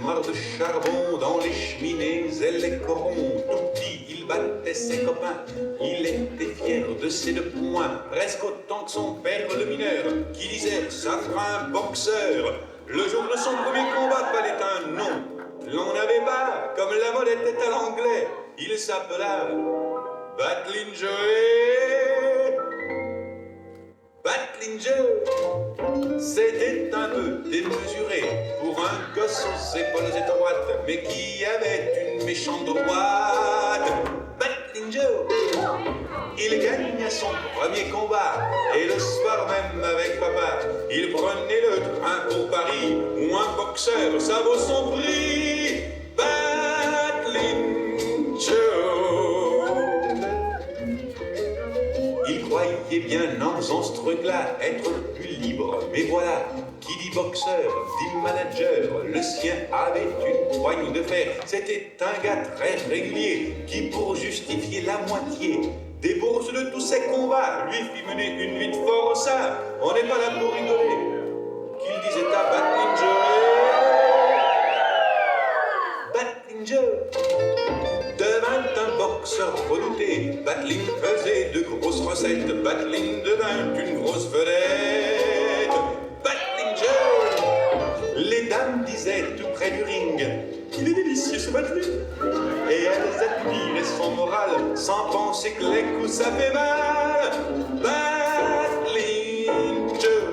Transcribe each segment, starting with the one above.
marre de charbon dans les cheminées et les corons. Tout petit, il battait ses copains, il était fier de ses 2 poings, presque autant que son père le mineur, qui disait « ça fera un boxeur ». Le jour de son premier combat, fallait un nom. L'on n'avait pas, comme la mode était à l'anglais, il s'appela Battling Joe. Battling Joe, c'était un peu démesuré pour un gosse aux épaules étroites, mais qui avait une méchante droite. Battling Joe, il gagna son premier combat, et le soir même avec papa, il prenait le train pour Paris, où un boxeur, ça vaut son prix. Battling Joe. Il croyait bien en faisant ce truc-là être plus libre, mais voilà, qui dit boxeur, dit manager, le sien avait une poigne de fer. C'était un gars très régulier, qui pour justifier la moitié des bourses de tous ses combats, lui fit mener une vie de forçat. On n'est pas là pour rigoler, qu'il disait à Battling Joe. Battling Joe devint un boxeur redouté. Battling faisait de grosses recettes. Battling devint une grosse vedette. Battling Joe, les dames disaient tout près du ring, il est délicieux ce Battling. Et elles admiraient son moral, sans penser que les coups ça fait mal. Battling Joe.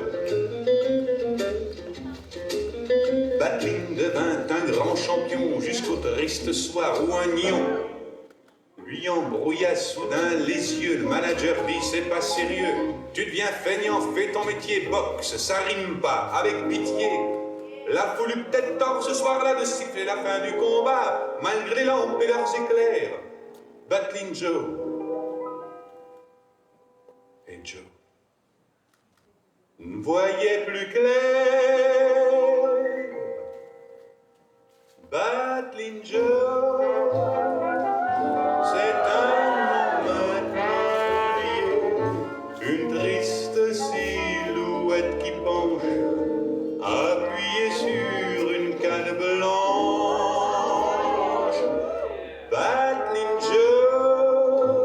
Battling devint un grand champion jusqu'au triste soir où un nion lui embrouilla soudain les yeux. Le manager dit c'est pas sérieux, tu deviens feignant, fais ton métier, boxe, ça rime pas, avec pitié. La foule eut peut-être tort ce soir-là de siffler la fin du combat, malgré les lampes et leurs éclairs. Battling Joe. Et Joe ne voyait plus clair. Battling Joe, c'est un homme appuyé, une triste silhouette qui penche, appuyé sur une canne blanche. Battling Joe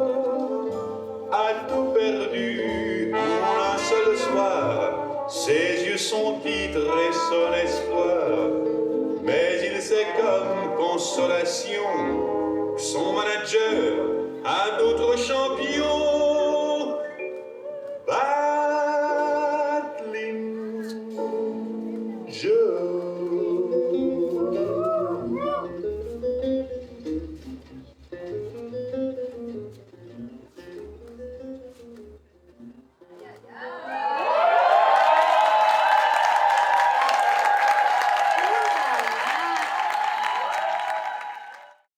a tout perdu en un seul soir. Ses yeux sont titres et son espoir. Mais il sait comme consolation que son manager a d'autres champions.